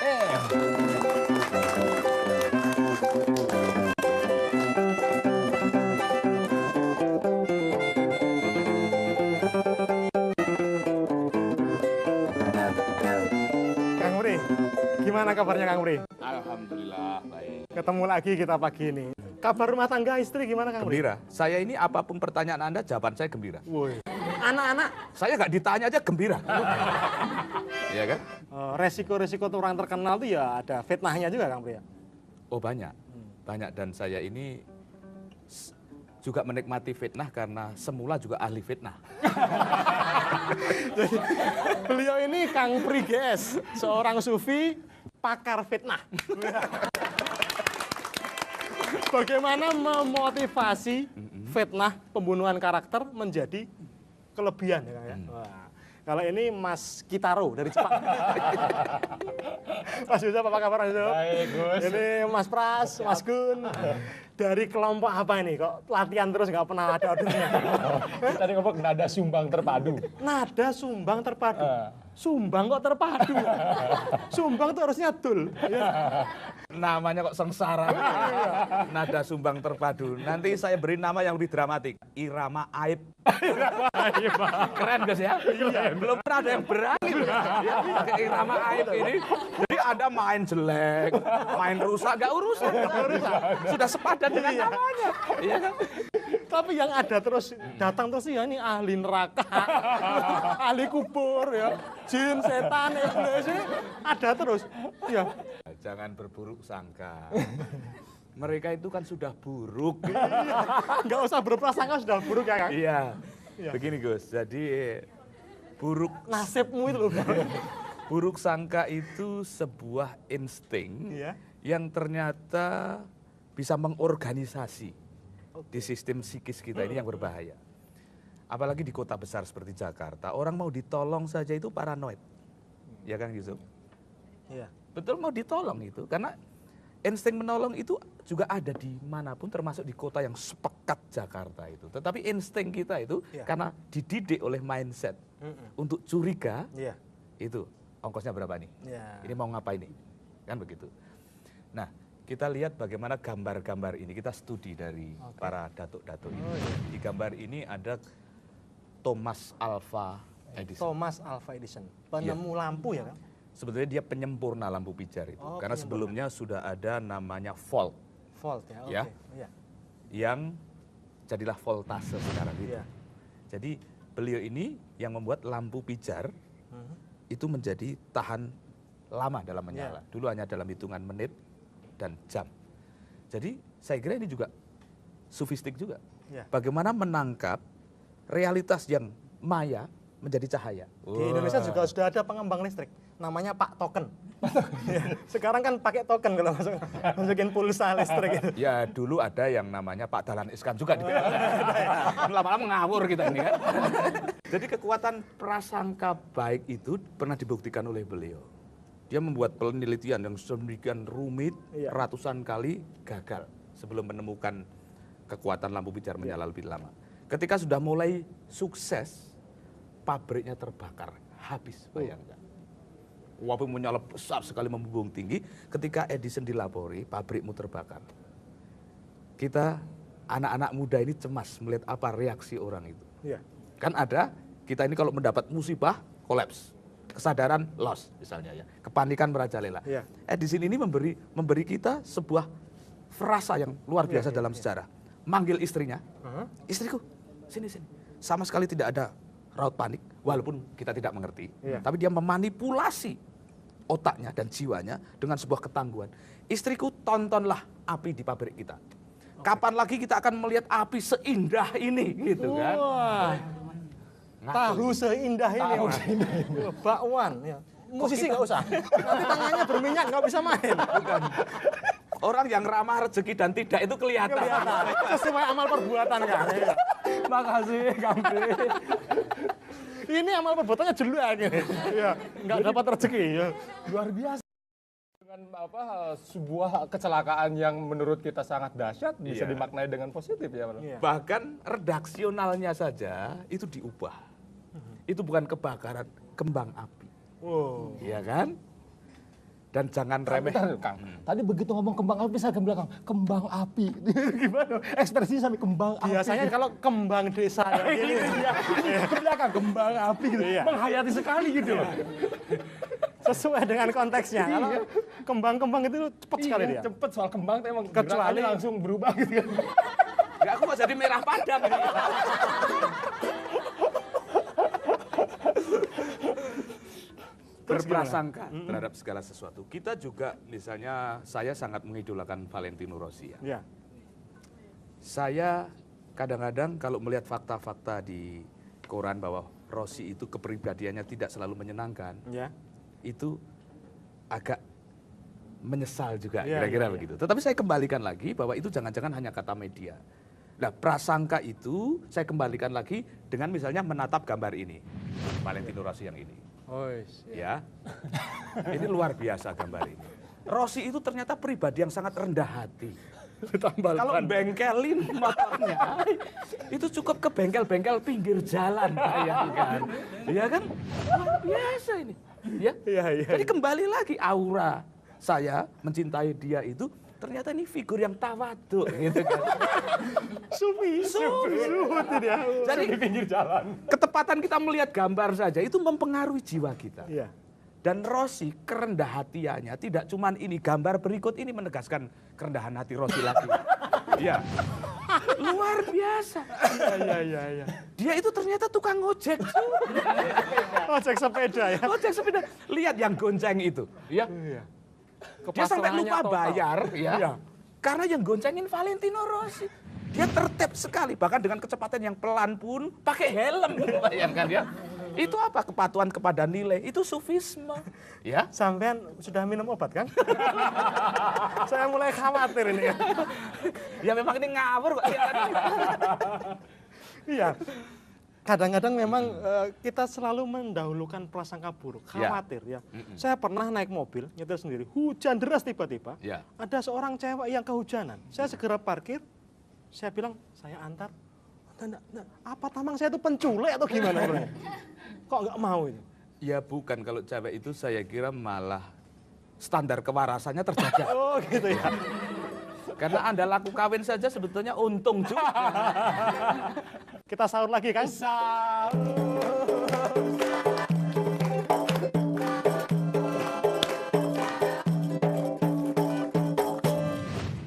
Kang Pri, gimana kabarnya Kang Pri? Alhamdulillah baik. Ketemu lagi kita pagi ini. Kabar rumah tangga istri gimana Kang Pri? Gembira. Saya ini apapun pertanyaan Anda, jawaban saya gembira. Woi. Anak-anak, Saya nggak ditanya aja gembira. Iya kan? resiko-resiko orang terkenal tuh ya ada fitnahnya juga Kang Pri ya? Oh banyak. Banyak dan saya ini juga menikmati fitnah karena semula juga ahli fitnah. Beliau ini Kang Pri GS, seorang sufi pakar fitnah. Bagaimana memotivasi fitnah pembunuhan karakter menjadi kelebihan ya Kang ya? Wah. Kalau ini Mas Kitaro dari Jepang. Mas Yusuf, apa kabar Mas Yusuf? Baik, Gus. Ini Mas Pras, Mas Gun. Dari kelompok apa ini? Kok latihan terus nggak pernah ada ordernya? Tadi ngomong nada sumbang terpadu. Nada sumbang terpadu. Sumbang kok terpadu? Sumbang tuh harusnya dul. Ya. Namanya kok sengsara. Nada sumbang terpadu. Nanti saya beri nama yang lebih dramatik. Irama Aib. Keren guys ya? Belum pernah ada yang berani ya, pakai irama Aib ini. Jadi ada main jelek, main rusak, gak urusan. Sudah sepadan dengan namanya. Iya kan? Tapi yang ada terus datang terus ya ini ahli neraka, ahli kubur ya, jin, setan, iblis ini ada terus. Ya. Jangan berburuk sangka. Mereka itu kan sudah buruk. Nggak usah berprasangka sudah buruk ya Kang. Iya. Iya. Begini Gus, jadi buruk Nasibmu itu loh. buruk sangka itu sebuah insting Iya. yang ternyata bisa mengorganisasi di sistem psikis kita ini yang berbahaya. Apalagi di kota besar seperti Jakarta, orang mau ditolong saja itu paranoid. Ya Kang Yusuf? Iya. Betul mau ditolong itu, karena insting menolong itu juga ada di manapun termasuk di kota yang sepekat Jakarta itu. Tetapi insting kita itu Iya. karena dididik oleh mindset untuk curiga, Iya. itu ongkosnya berapa nih? Iya. Ini mau ngapain nih? Kan begitu. Nah, kita lihat bagaimana gambar-gambar ini, kita studi dari para datuk-datuk ini. Di gambar ini ada Thomas Alva Edison. Thomas Alva Edison, penemu lampu ya Kang? Sebetulnya dia penyempurna lampu pijar itu. Oh, Karena penyempurna. sebelumnya sudah ada namanya volt, Volt ya, oke. Ya. Iya. yang jadilah voltase sekarang itu. Iya. Jadi beliau ini yang membuat lampu pijar itu menjadi tahan lama dalam menyala. Dulu hanya dalam hitungan menit dan jam. Jadi saya kira ini juga sofistik juga. Iya. Bagaimana menangkap realitas yang maya menjadi cahaya. Di Indonesia juga sudah ada pengembang listrik, namanya Pak Token. Sekarang kan pakai token kalau masukin pulsa listrik itu. Ya dulu ada yang namanya Pak Dahlan Iskan juga. Lama-lama ngawur kita ini kan. Jadi kekuatan prasangka baik itu pernah dibuktikan oleh beliau. Dia membuat penelitian yang sedemikian rumit, Iya. ratusan kali gagal sebelum menemukan kekuatan lampu pijar menyala lebih lama. Ketika sudah mulai sukses, pabriknya terbakar, habis, bayangkan. Walaupun menyala besar sekali membumbung tinggi, ketika Edison dilapori, pabrikmu terbakar. Kita, anak-anak muda ini cemas melihat apa reaksi orang itu. Iya. Kan ada, kita ini kalau mendapat musibah, kolaps. Kesadaran, loss misalnya ya. Kepanikan merajalela. Iya. Edison ini memberi kita sebuah frasa yang luar biasa dalam sejarah. Manggil istrinya, istriku, sini. Sama sekali tidak ada raut panik, walaupun kita tidak mengerti. Iya. Tapi dia memanipulasi otaknya dan jiwanya dengan sebuah ketangguhan. Istriku, tontonlah api di pabrik kita. Kapan lagi kita akan melihat api seindah ini, gitu kan? Wah, tahu seindah ini, Mas. Bakwan, ya. Musisi nggak usah. Nanti tangannya berminyak nggak bisa main. Bukan. Orang yang ramah rezeki dan tidak itu kelihatan. Sesuai amal perbuatan kan. Iya. Makasih Kang Pri. Ini amal perbuatannya jelek ini. Iya, nggak dapat rezeki. Ya. Luar biasa. Dengan sebuah kecelakaan yang menurut kita sangat dahsyat bisa Iya. dimaknai dengan positif ya, Pak. Iya. Bahkan redaksionalnya saja itu diubah. Itu bukan kebakaran, kembang api. Wow. Iya kan? Dan jangan remeh. Bentar, Kang. Tadi begitu ngomong kembang api, saya akan bilang, kembang api. Gimana? Ekspresinya sampai kembang api. Biasanya kalau kembang desa ya, gini, Ke belakang, kembang api gitu. Iya. Menghayati sekali gitu loh. sesuai dengan konteksnya. Kalau kembang-kembang itu cepat sekali dia. Cepet soal kembang, tuh emang Kecuali- gerakannya langsung berubah gitu kan. Enggak, aku mau jadi merah padam. Berprasangka terhadap segala sesuatu. Kita juga misalnya saya sangat mengidolakan Valentino Rossi ya. Ya. Saya kadang-kadang kalau melihat fakta-fakta di koran bahwa Rossi itu kepribadiannya tidak selalu menyenangkan, Ya. itu agak menyesal juga Ya, kira-kira ya, ya. begitu. Tetapi saya kembalikan lagi bahwa itu jangan-jangan hanya kata media. Nah, prasangka itu saya kembalikan lagi dengan misalnya menatap gambar ini, Valentino Rossi yang ini. Oh, Ya, ini luar biasa gambar ini. Rossi itu ternyata pribadi yang sangat rendah hati. Kalau bengkelin motornya, itu cukup ke bengkel-bengkel pinggir jalan, bayangkan. Iya kan? Luar biasa ini. Ya. Iya, iya. Jadi kembali lagi aura saya mencintai dia itu ternyata ini figur yang tawaduk gitu kan. Sufi. Suhud dia. Jadi Di pinggir jalan. ketepatan kita melihat gambar saja itu mempengaruhi jiwa kita. Iya. Dan Rossi kerendah hatiannya tidak cuman ini, gambar berikut ini menegaskan kerendahan hati Rossi lagi. Iya. Luar biasa. Iya. Dia itu ternyata tukang ojek. Ojek sepeda ya. Ojek sepeda. Lihat yang gonceng itu, ya. Iya. Dia sampai lupa Kepasrahannya total. bayar, ya. Iya. Karena yang goncengin Valentino Rossi. Dia tertib sekali, bahkan dengan kecepatan yang pelan pun pakai helm. Bayangkan ya. Itu apa? Kepatuhan kepada nilai. Itu sufisme. Ya. Sampean sudah minum obat kan? Saya mulai khawatir ini. Ya memang ini ngawur kok. Iya. Kadang-kadang memang kita selalu mendahulukan prasangka buruk, Ya. khawatir ya. Saya pernah naik mobil, nyetir sendiri, hujan deras tiba-tiba. Ya. Ada seorang cewek yang kehujanan. Saya segera parkir, saya bilang, saya antar. Nah, apa tamang saya itu penculik atau gimana? Kok nggak mau itu? Ya bukan, kalau cewek itu saya kira malah standar kewarasannya terjaga. Oh gitu ya. Karena Anda laku kawin saja sebetulnya untung juga. Kita sahur lagi kan?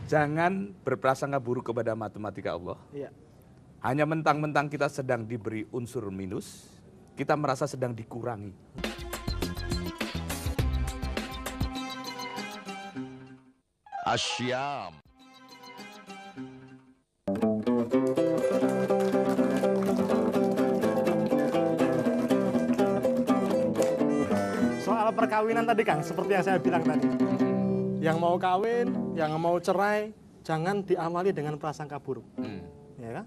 Jangan berprasangka buruk kepada matematika Allah. Iya. Hanya mentang-mentang kita sedang diberi unsur minus, kita merasa sedang dikurangi. Asyam. Soal perkawinan tadi Kang, seperti yang saya bilang tadi. Yang mau kawin, yang mau cerai, jangan diawali dengan prasangka buruk. Ya kan?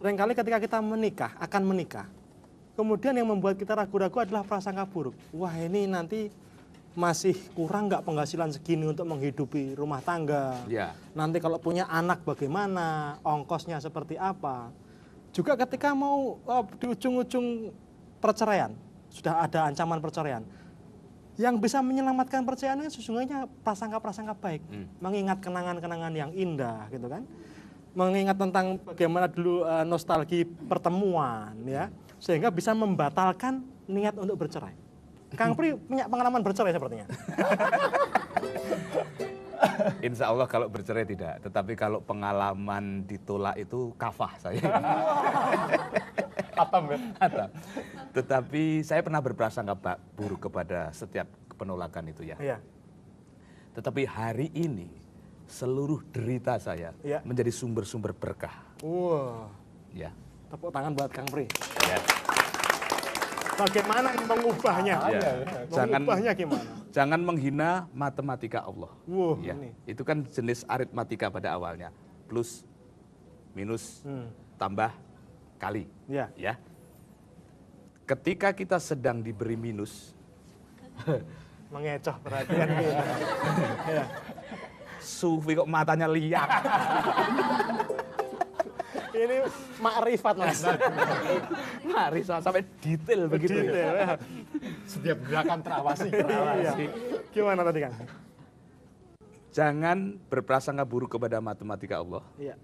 Seringkali ketika kita akan menikah, kemudian yang membuat kita ragu-ragu adalah prasangka buruk. Wah ini nanti masih kurang nggak penghasilan segini untuk menghidupi rumah tangga. Ya. Nanti kalau punya anak bagaimana, ongkosnya seperti apa. Juga ketika mau di ujung-ujung perceraian, sudah ada ancaman perceraian. Yang bisa menyelamatkan perceraian itu sesungguhnya prasangka-prasangka baik. Mengingat kenangan-kenangan yang indah gitu kan. Mengingat tentang bagaimana dulu nostalgia pertemuan ya. Sehingga bisa membatalkan niat untuk bercerai. Kang Pri punya pengalaman bercerai sepertinya. Insya Allah kalau bercerai tidak, tetapi kalau pengalaman ditolak itu kafah saya. Atam ya. Atap. Tetapi saya pernah berprasangka buruk kepada setiap penolakan itu ya. Iya. Tetapi hari ini seluruh derita saya Iya. menjadi sumber-sumber berkah. Wah. Ya. Tepuk tangan buat Kang Pri. Ya. Bagaimana mengubahnya? Ya. Jangan Mengubahnya gimana? jangan menghina matematika Allah. Wah, Ya. ini. Itu kan jenis aritmatika pada awalnya. Plus, minus, tambah, kali. Ya. Ya. Ketika kita sedang diberi minus, Mengecoh perhatian kita. Ya. Sufi kok matanya liar. Ini makrifat Mas. Mari sampai detail begitu. Detail, ya. Setiap gerakan terawasi. Iya. Gimana tadi Kang? Jangan berprasangka buruk kepada matematika Allah. Iya.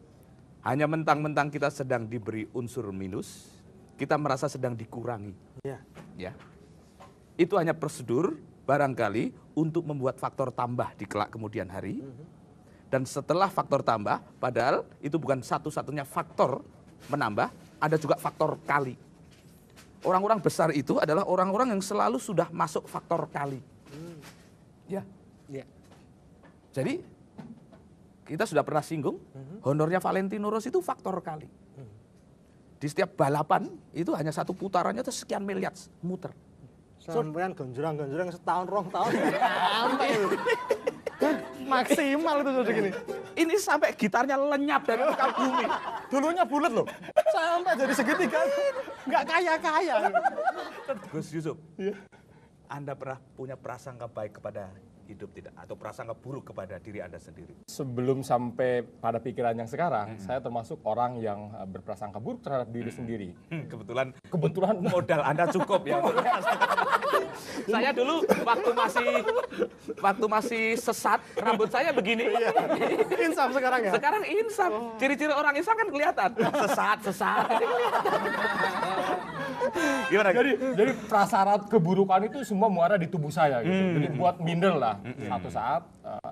Hanya mentang-mentang kita sedang diberi unsur minus, kita merasa sedang dikurangi. Iya. Ya. Itu hanya prosedur barangkali untuk membuat faktor tambah di kelak kemudian hari. Dan setelah faktor tambah, padahal itu bukan satu-satunya faktor menambah, ada juga faktor kali. Orang-orang besar itu adalah orang-orang yang selalu sudah masuk faktor kali. Ya. Iya. Jadi kita sudah pernah singgung, honornya Valentino Rossi itu faktor kali. Di setiap balapan itu hanya satu putarannya itu sekian miliar muter. Sampean gonjrang-gonjrang setahun rong tahun. Sampai itu. Maksimal itu sudah gini. Ini sampai gitarnya lenyap dari muka bumi. Dulunya bulat loh. Sampai jadi segitiga. Nggak kaya-kaya. Gus Yusuf, Anda pernah punya prasangka baik kepada hidup tidak? Atau prasangka buruk kepada diri Anda sendiri? Sebelum sampai pada pikiran yang sekarang, saya termasuk orang yang berprasangka buruk terhadap diri sendiri. Kebetulan Kebetulan modal Anda cukup ya. Saya dulu waktu masih sesat, rambut saya begini. Insaf sekarang ya? Sekarang insaf. Ciri-ciri orang insaf kan kelihatan. Sesat. Gimana? Jadi prasyarat keburukan itu semua muara di tubuh saya gitu. Jadi buat minder lah. Satu saat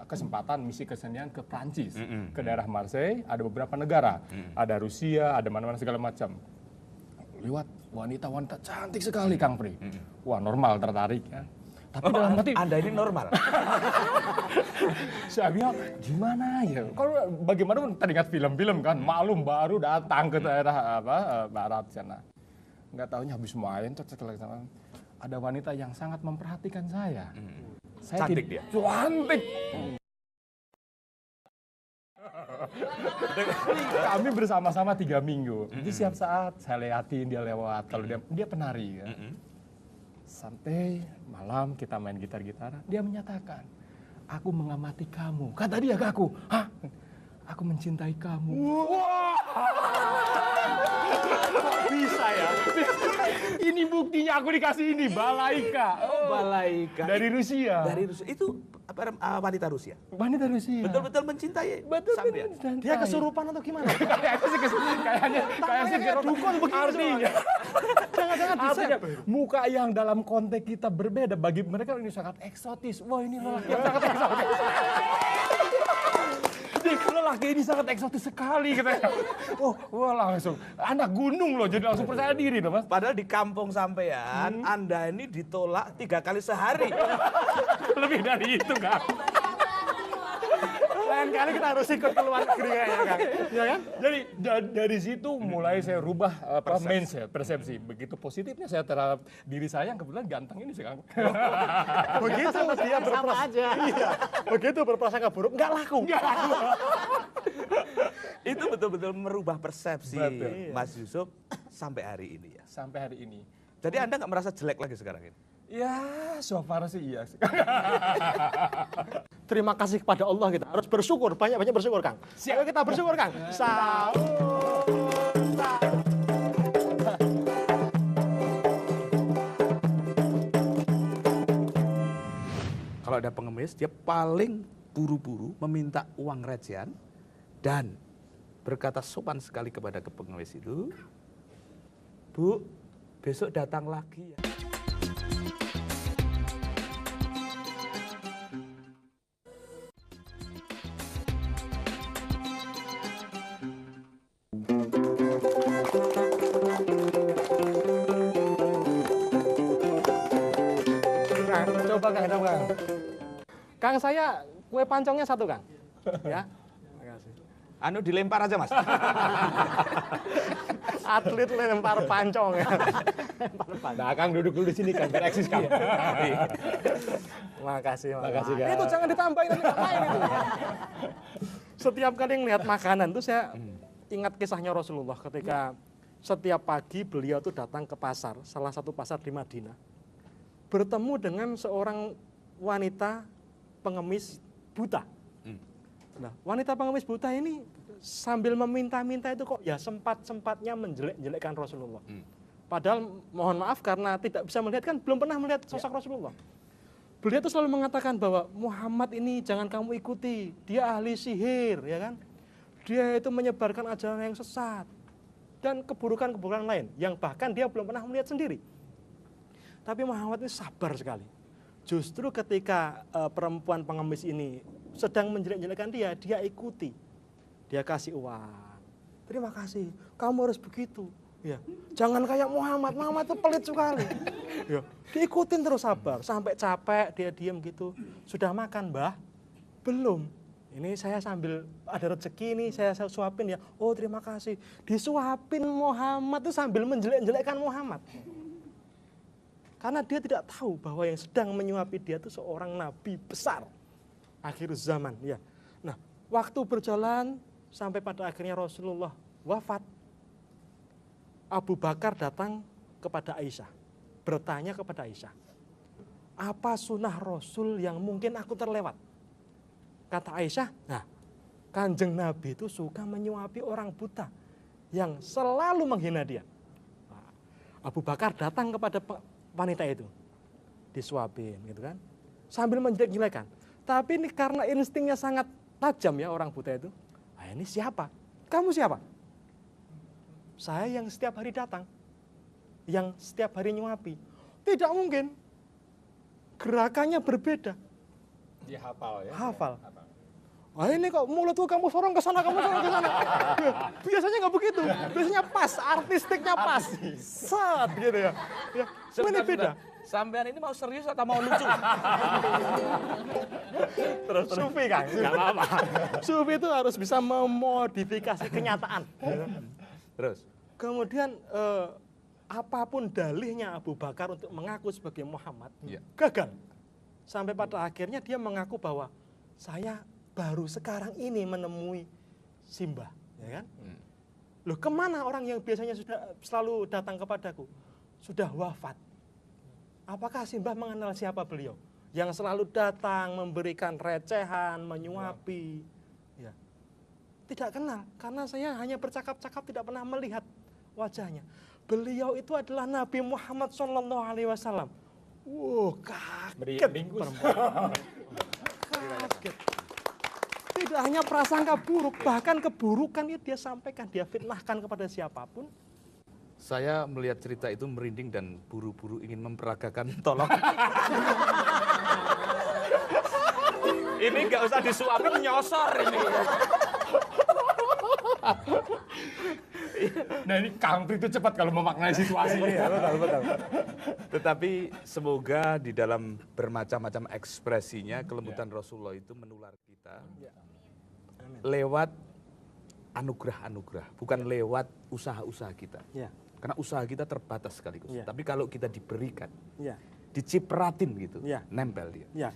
kesempatan misi kesenian ke Prancis, ke daerah Marseille, ada beberapa negara, ada Rusia, ada mana-mana segala macam. Lewat wanita-wanita cantik sekali Kang Pri. Wah normal tertarik ya. Tapi dalam hati Anda ini normal. saya bilang gimana ya? Kalau bagaimanapun teringat film-film kan, maklum baru datang ke daerah barat sana. Nggak tahunya habis main ada wanita yang sangat memperhatikan saya. Cantik dia? Cantik. Kami bersama-sama 3 minggu. Jadi setiap saat saya liatin dia lewat. Kalau dia penari. Ya. Sampai malam kita main gitar-gitaran. Dia menyatakan, aku mengamati kamu. Kata dia ke aku, hah? Aku mencintai kamu. Wah. Bisa ya? Ini buktinya aku dikasih ini, Balaika. Balaika. Dari Rusia. Dari Rusia. Itu wanita Rusia. Wanita Rusia. Betul-betul mencintai. Betul. Sampean. Dia kesurupan atau gimana? Kayaknya dukun begini artinya. Jangan-jangan bisa. Artinya, muka yang dalam konteks kita berbeda, bagi mereka ini sangat eksotis. Wah ini lelaki yang sangat eksotis. Lelaki ini sangat eksotis sekali katanya. Wah langsung anak gunung loh, jadi langsung percaya diri loh Mas. Padahal di kampung sampean, Anda ini ditolak 3 kali sehari. Lebih dari itu Kang. Lain kali kita harus ikut ke luar negeri kayaknya Kang. Ya kan? Jadi dari situ mulai saya rubah mindset, persepsi. Begitu positifnya saya terhadap diri saya yang kebetulan ganteng ini sih Kang. Begitu dia berprasangka iya. Begitu berprasangka buruk nggak laku. Itu betul-betul merubah persepsi Betul. Mas Yusuf sampai hari ini ya. Sampai hari ini. Jadi Anda nggak merasa jelek lagi sekarang ini? Ya, so far sih iya. Terima kasih kepada Allah kita harus bersyukur, banyak-banyak bersyukur Kang. Ayo kita bersyukur Kang. Kalau ada pengemis, dia paling buru-buru meminta uang recehan dan berkata sopan sekali kepada pengemis itu, Bu, besok datang lagi ya. Coba Kang. Kang saya kue pancongnya 1 Kang. Ya. Makasih. Anu dilempar aja Mas. Atlet lempar pancong ya. Nah, Kang duduk dulu di sini Kang, biar eksis Kang. Makasih Kang. Itu jangan ditambahin nanti ngapain itu. Setiap kali ngelihat makanan tuh saya ingat kisahnya Rasulullah ketika setiap pagi beliau tuh datang ke pasar, salah satu pasar di Madinah. Bertemu dengan seorang wanita pengemis buta. Nah, wanita pengemis buta ini sambil meminta-minta itu kok ya sempat-sempatnya menjelek-jelekkan Rasulullah. Padahal mohon maaf karena tidak bisa melihat kan belum pernah melihat sosok Rasulullah. Beliau itu selalu mengatakan bahwa Muhammad ini jangan kamu ikuti, dia ahli sihir, ya kan? Dia itu menyebarkan ajaran yang sesat dan keburukan-keburukan lain yang bahkan dia belum pernah melihat sendiri. Tapi Muhammad ini sabar sekali. Justru ketika perempuan pengemis ini sedang menjelek-jelekkan dia, dia ikuti. Dia kasih uang. Terima kasih, kamu harus begitu. Ya, jangan kayak Muhammad itu pelit sekali. Ya, diikutin terus sabar, sampai capek dia diam gitu. Sudah makan, Mbah? Belum. Ini saya sambil ada rezeki nih, saya suapin ya. Oh, terima kasih. Disuapin Muhammad itu sambil menjelek-jelekkan Muhammad. Karena dia tidak tahu bahwa yang sedang menyuapi dia itu seorang nabi besar akhir zaman, ya. Nah, waktu berjalan sampai pada akhirnya Rasulullah wafat. Abu Bakar datang kepada Aisyah, bertanya kepada Aisyah, apa sunnah Rasul yang mungkin aku terlewat? Kata Aisyah, nah, Kanjeng Nabi itu suka menyuapi orang buta yang selalu menghina dia. Nah, Abu Bakar datang kepada wanita itu, disuapin gitu kan, sambil menjelek-jelekan. Tapi ini karena instingnya sangat tajam ya orang buta itu. Nah, ini siapa? Kamu siapa? Saya yang setiap hari datang, yang setiap hari nyuapi. Tidak mungkin. Gerakannya berbeda. Dia hafal ya. Hafal. Ah, ini kok mulutku kamu sorong ke sana, kamu sorong ke sana. Biasanya nggak begitu. Biasanya pas, artistiknya pas. Set gitu ya. Ya, ini beda. Sampean ini mau serius atau mau lucu? Terus. Sufi kan? Nggak apa-apa. Sufi itu harus bisa memodifikasi kenyataan. Terus? Kemudian apapun dalihnya Abu Bakar untuk mengaku sebagai Muhammad, gagal. Sampai pada akhirnya dia mengaku bahwa saya baru sekarang ini menemui Simbah, ya kan? Loh, kemana orang yang biasanya sudah selalu datang kepadaku? Sudah wafat. Apakah Simbah mengenal siapa beliau? Yang selalu datang, memberikan recehan, menyuapi. Ya. Tidak kenal, karena saya hanya bercakap-cakap, tidak pernah melihat wajahnya. Beliau itu adalah Nabi Muhammad SAW. Wow, kaget perempuan. Kaget. Tidak hanya prasangka buruk, bahkan keburukan itu dia sampaikan, dia fitnahkan kepada siapapun. Saya melihat cerita itu merinding dan buru-buru ingin memperagakan, tolong. Ini nggak usah disuapin, nyosor ini. Nah, ini Kangpri itu cepat kalau memaknai situasi. Betul. Tetapi semoga di dalam bermacam-macam ekspresinya kelembutan Rasulullah itu menular kita lewat anugerah-anugerah, bukan lewat usaha-usaha kita. Ya. Karena usaha kita terbatas sekaligus. Ya. Tapi kalau kita diberikan, Ya. dicipratin gitu, Ya. nempel dia. Ya.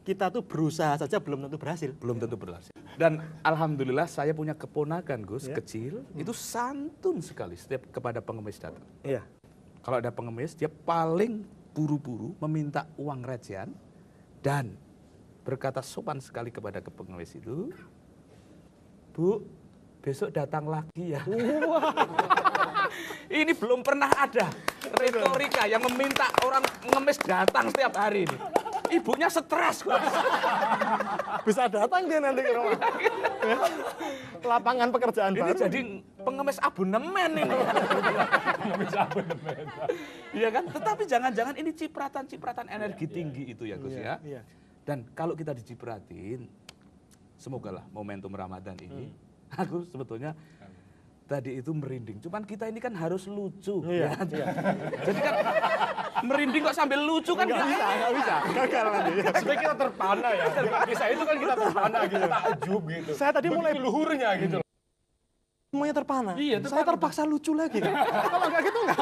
Kita tuh berusaha saja belum tentu berhasil. Belum tentu berhasil. Dan alhamdulillah saya punya keponakan Gus, kecil, itu santun sekali setiap kepada pengemis datang. Iya. Kalau ada pengemis, dia paling buru-buru meminta uang recehan dan berkata sopan sekali kepada pengemis itu, Bu, besok datang lagi ya. Ini belum pernah ada retorika yang meminta orang pengemis datang setiap hari ini. Ibunya stres kok. Bisa datang dia nanti ke rumah. Ya. Lapangan pekerjaan Ini baru. jadi pengemis abonemen ini. Pengemis abonemen. Iya kan? Tetapi jangan-jangan ini cipratan-cipratan energi tinggi itu ya Gus ya. Iya. Dan kalau kita dicipratin, semogalah momentum Ramadan ini, aku sebetulnya tadi itu merinding. Cuman kita ini kan harus lucu. Iya. Ya. Iya. Jadi kan merinding kok sambil lucu kan Nggak bisa. Gagal nanti. Ya. Supaya kita terpana ya. Dengan kisah itu kan kita terpana gitu, takjub gitu. Saya tadi mulai luhurnya gitu. Semuanya terpana. Iya, Saya terpaksa lucu lagi kan. Kalau nggak gitu nggak.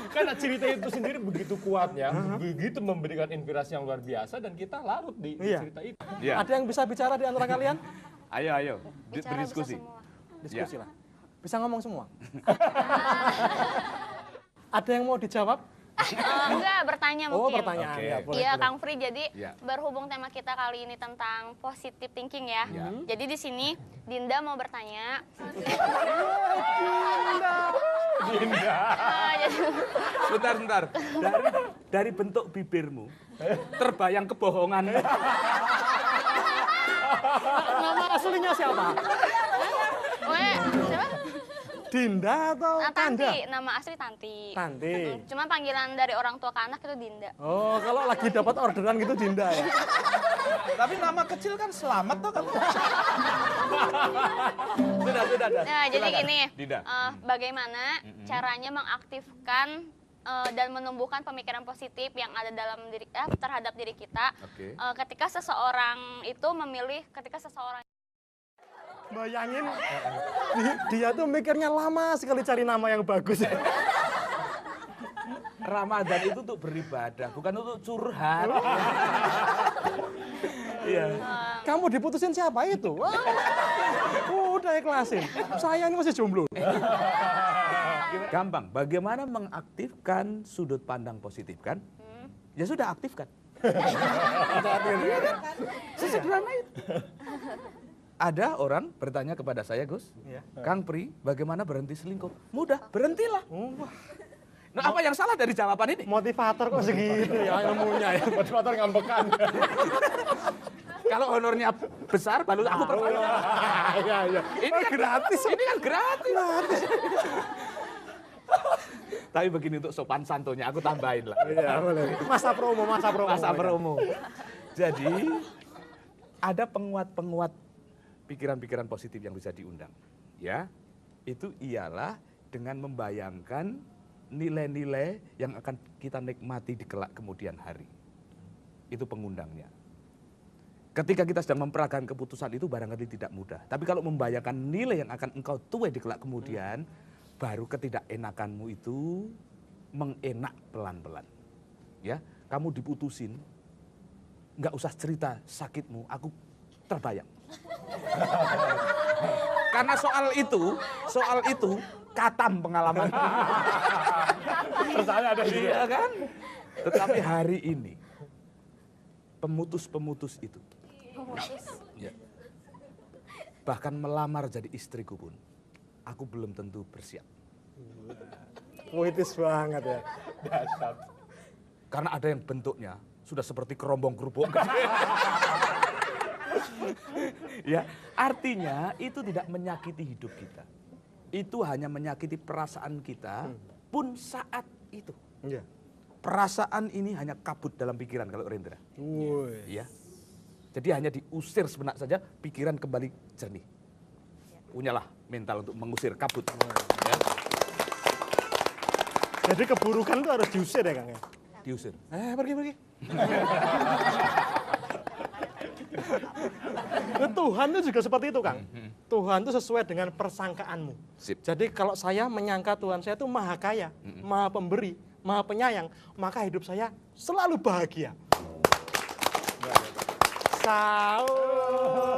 Karena cerita itu sendiri begitu kuatnya, begitu memberikan inspirasi yang luar biasa dan kita larut di cerita itu. Iya. Ada yang bisa bicara di antara kalian? Ayo. Bicara Berdiskusi. bisa semua. Diskusi lah. Bisa ngomong semua. Ada yang mau dijawab? Enggak, bertanya mungkin. Oh, pertanyaan. Oke. Ya, boleh, Iya, boleh. Kang Fri. Jadi Iya. berhubung tema kita kali ini tentang positive thinking ya. Iya. Jadi di sini Dinda mau bertanya. Dinda. Jadi Bentar. Dari bentuk bibirmu, terbayang kebohongan. Nama aslinya siapa? Weh, siapa? Dinda atau Kanda? Tanti, nama asli Tanti. Tanti. Cuma panggilan dari orang tua ke anak itu Dinda. Oh, kalau lagi dapat orderan gitu Dinda ya. Tapi nama kecil kan Selamat tuh kamu. Sudah. Nah, jadi Silakan, gini, Dinda. bagaimana caranya mengaktifkan dan menumbuhkan pemikiran positif yang ada dalam diri terhadap diri kita. Oke. Ketika seseorang itu memilih, ketika seseorang Bayangin, dia tuh mikirnya lama sekali cari nama yang bagus. Ramadan itu untuk beribadah, bukan untuk curhat. Iya. Kamu diputusin siapa itu? Wah, udah ikhlasin. Saya ini masih jomblo. Gampang. Bagaimana mengaktifkan sudut pandang positif kan? Ya sudah aktifkan. Sesederhana itu. Ada orang bertanya kepada saya, Gus, Iya. Kang Pri, bagaimana berhenti selingkuh? Mudah, berhentilah. Wah, Nah, apa yang salah dari jawaban ini? motivator kok segitu ya ilmunya ya. Motivator ngambekan. Kalau honornya besar, baru aku pertanyaan. Iya. Ini kan gratis. Ini kan gratis. Tapi begini untuk sopan santunnya, aku tambahin lah. Iya, boleh. Masa promo. Masa promo. Jadi, ada penguat-penguat pikiran-pikiran positif yang bisa diundang. Ya, itu ialah dengan membayangkan nilai-nilai yang akan kita nikmati di kelak kemudian hari. Itu pengundangnya. Ketika kita sedang memperagakan keputusan itu barangkali tidak mudah. Tapi kalau membayangkan nilai yang akan engkau tuai di kelak kemudian, baru ketidakenakanmu itu mengenak pelan-pelan. Ya, kamu diputusin, nggak usah cerita sakitmu, aku terbayang. Karena soal itu katam pengalaman. Saya ada juga. Iya kan? Tetapi hari ini pemutus-pemutus itu, ya, bahkan melamar jadi istriku pun, aku belum tentu bersiap. Puitis banget ya. Dahsyat. Karena ada yang bentuknya sudah seperti kerombong kerupuk. Ya, artinya itu tidak menyakiti hidup kita. Itu hanya menyakiti perasaan kita pun saat itu. Iya. Perasaan ini hanya kabut dalam pikiran kalau Rendra. Woi. Ya. Jadi hanya diusir sebentar saja, pikiran kembali jernih. Punyalah mental untuk mengusir kabut. Ya, Jadi keburukan itu harus diusir ya Kang ya? diusir. Pergi. Nah, Tuhan itu juga seperti itu Kang. Tuhan itu sesuai dengan persangkaanmu. Sip. Jadi kalau saya menyangka Tuhan saya itu maha kaya, maha pemberi, maha penyayang, maka hidup saya selalu bahagia. Sahur.